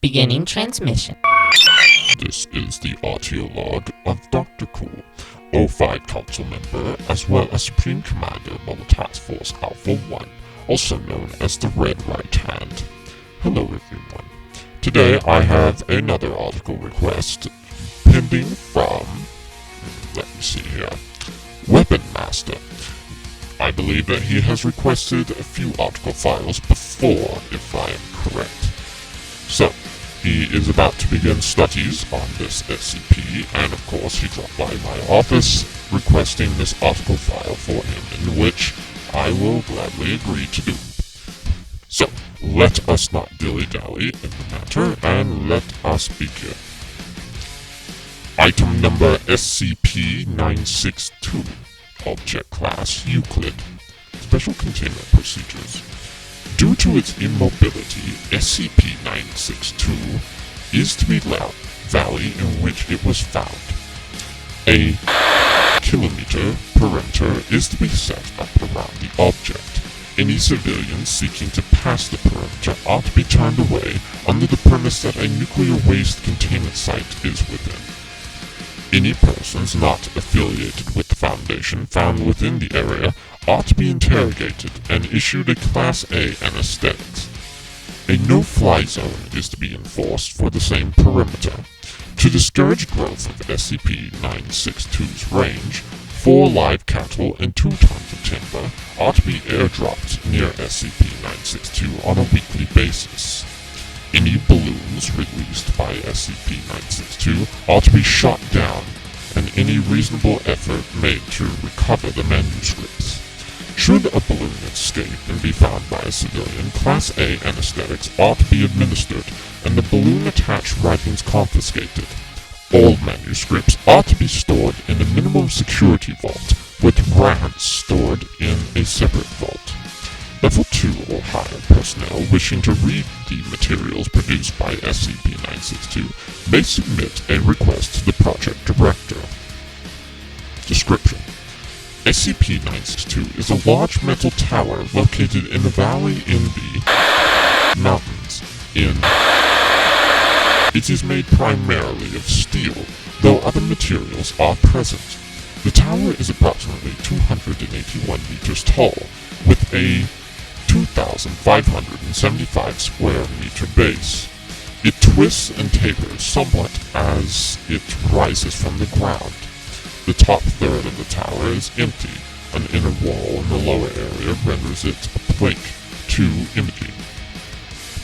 Beginning transmission. This is the audio log of Dr. Cool, O5 Council member, as well as Supreme Commander Mobile Task Force Alpha 1, also known as the Red Right Hand. Hello everyone. Today I have another article request pending from, let me see here, WeaponMaster. I believe that he has requested a few article files before, if I am correct. So, he is about to begin studies on this SCP, and of course he dropped by my office requesting this article file for him, in which I will gladly agree to do. So, let us not dilly-dally in the matter, and let us begin. Item number SCP-962, Object Class Euclid, Special Containment Procedures. Due to its immobility, SCP-962 is to be the valley in which it was found. A kilometer perimeter is to be set up around the object. Any civilians seeking to pass the perimeter ought to be turned away under the premise that a nuclear waste containment site is within. Any persons not affiliated with the Foundation found within the area ought to be interrogated and issued a Class A anesthetics. A no-fly zone is to be enforced for the same perimeter. To discourage growth of SCP-962's range, 4 live cattle and 2 tons of timber ought to be airdropped near SCP-962 on a weekly basis. Any balloons released by SCP-962 ought to be shot down, and any reasonable effort made to recover the manuscripts. Should a balloon escape and be found by a civilian, Class A anesthetics ought to be administered, and the balloon-attached writings confiscated. All manuscripts ought to be stored in a minimum security vault, with RAMs stored in a separate vault. Level 2 or higher personnel wishing to read the materials produced by SCP-962 may submit a request to the project director. Description: SCP-962 is a large metal tower located in a valley in the mountains. It is made primarily of steel, though other materials are present. The tower is approximately 281 meters tall, with a 2,575 square meter base. It twists and tapers somewhat as it rises from the ground. The top third of the tower is empty. An inner wall in the lower area renders it a plate to imaging.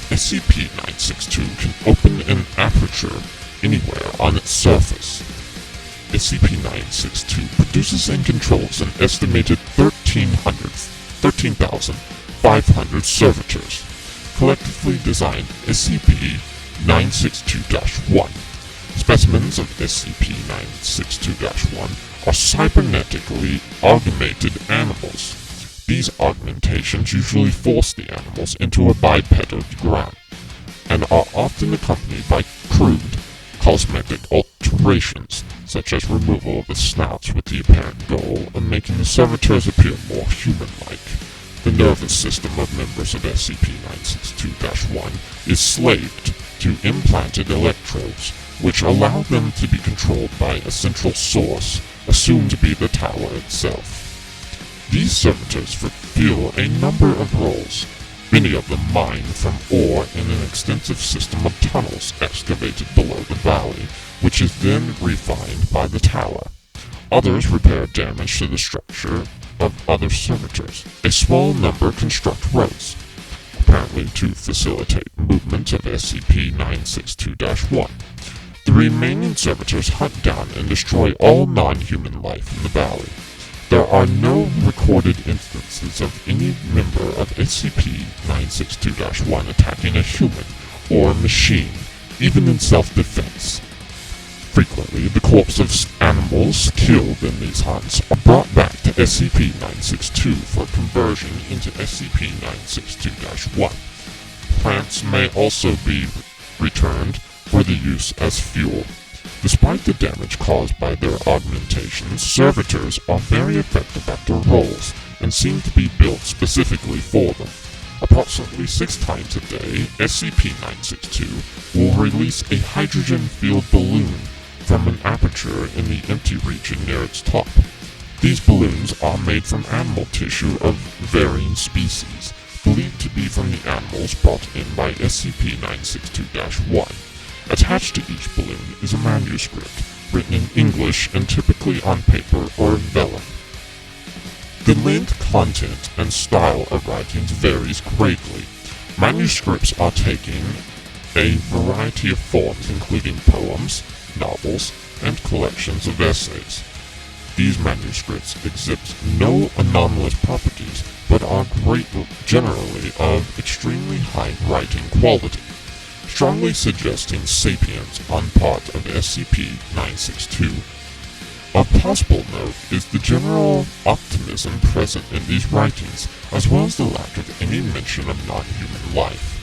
SCP-962 can open an aperture anywhere on its surface. SCP-962 produces and controls an estimated 13,500 servitors, collectively designed SCP-962-1. Specimens of SCP-962-1 are cybernetically augmented animals. These augmentations usually force the animals into a bipedal ground, and are often accompanied by crude, cosmetic alterations, such as removal of the snouts with the apparent goal of making the servitors appear more human-like. The nervous system of members of SCP-962-1 is slaved to implanted electrodes, which allow them to be controlled by a central source, assumed to be the tower itself. These servitors fulfill a number of roles, many of them mine from ore in an extensive system of tunnels excavated below the valley, which is then refined by the tower. Others repair damage to the structure of other servitors. A small number construct roads, apparently to facilitate movement of SCP-962-1. The remaining servitors hunt down and destroy all non-human life in the valley. There are no recorded instances of any member of SCP-962-1 attacking a human or machine, even in self-defense. Frequently, the corpses of animals killed in these hunts are brought back to SCP-962 for conversion into SCP-962-1. Plants may also be returned for the use as fuel. Despite the damage caused by their augmentations, servitors are very effective at their roles and seem to be built specifically for them. Approximately 6 times a day, SCP-962 will release a hydrogen-filled balloon from an aperture in the empty region near its top. These balloons are made from animal tissue of varying species, believed to be from the animals brought in by SCP-962-1. Attached to each balloon is a manuscript, written in English and typically on paper or vellum. The length, content, and style of writings varies greatly. Manuscripts are taking a variety of forms, including poems, novels, and collections of essays. These manuscripts exhibit no anomalous properties, but are generally of extremely high writing quality, strongly suggesting sapience on part of SCP-962. A possible note is the general optimism present in these writings, as well as the lack of any mention of non-human life.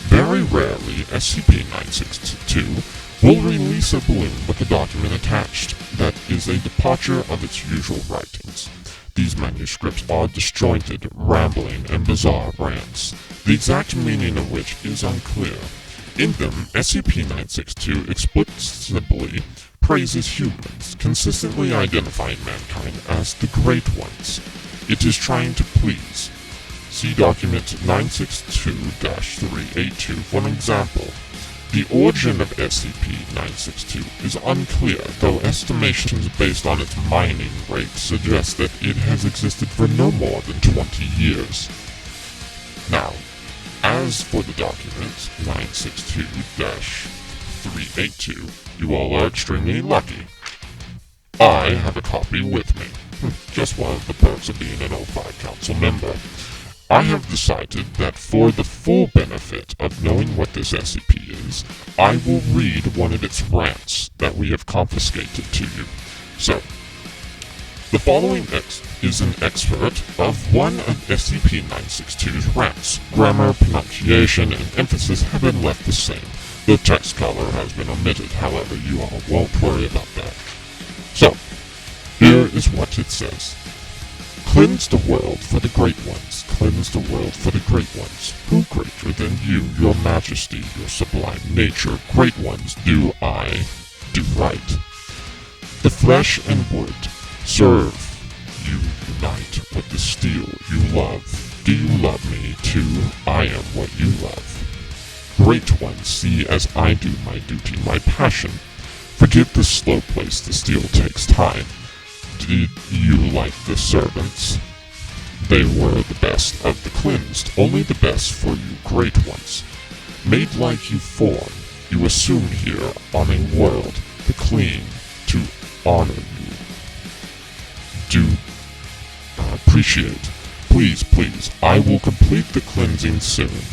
Very rarely, SCP-962 will release a balloon with a document attached that is a departure of its usual writings. These manuscripts are disjointed, rambling, and bizarre rants, the exact meaning of which is unclear. In them, SCP-962 explicitly praises humans, consistently identifying mankind as the Great Ones. It is trying to please. See document 962-382 for an example. The origin of SCP-962 is unclear, though estimations based on its mining rate suggest that it has existed for no more than 20 years. Now, as for the document 962-382, you all are extremely lucky. I have a copy with me. Just one of the perks of being an O5 Council member. I have decided that for the full benefit of knowing what this SCP is, I will read one of its rants that we have confiscated to you. So, the following is an excerpt of one of SCP-962's rants. Grammar, pronunciation, and emphasis have been left the same. The text color has been omitted, however, you all won't worry about that. So, here is what it says. Cleanse the world for the great ones, cleanse the world for the great ones. Who greater than you, your majesty, your sublime nature, great ones, do I do right. The flesh and wood serve you unite with the steel you love. Do you love me too? I am what you love. Great ones, see as I do my duty, my passion. Forgive the slow place the steel takes time. Did you like the servants? They were the best of the cleansed, only the best for you great ones. Made like you form, you assume here on a world to clean, to honor you. Do appreciate. Please, please, I will complete the cleansing soon,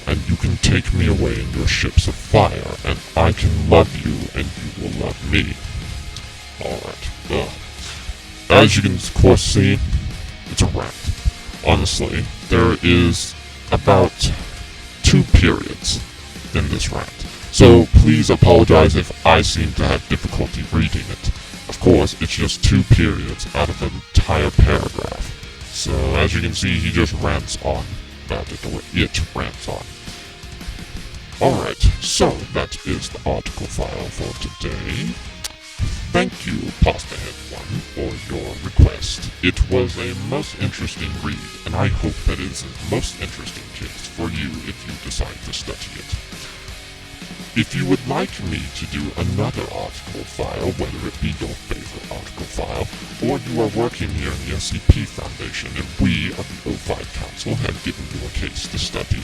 and you can take me away in your ships of fire, and I can love you, and you will love me. Alright, as you can of course see, it's a rant. Honestly, there is about 2 periods in this rant, so please apologize if I seem to have difficulty reading it. Of course, it's just 2 periods out of an entire paragraph. So, as you can see, he just rants on about it, or it rants on. Alright, so that is the article file for today. Thank you, PastaHead1, for your request. It was a most interesting read, and I hope that it is a most interesting case for you if you decide to study it. If you would like me to do another article file, whether it be your favorite article file, or you are working here in the SCP Foundation and we of the O5 Council have given you a case to study,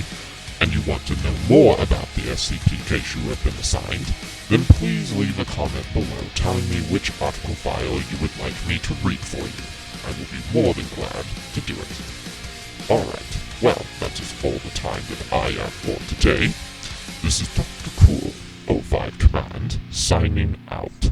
and you want to know more about the SCP case you have been assigned, then please leave a comment below telling me which article file you would like me to read for you. I will be more than glad to do it. Alright, well, that is all the time that I have for today. This is Dr. Cool, O5 Command, signing out.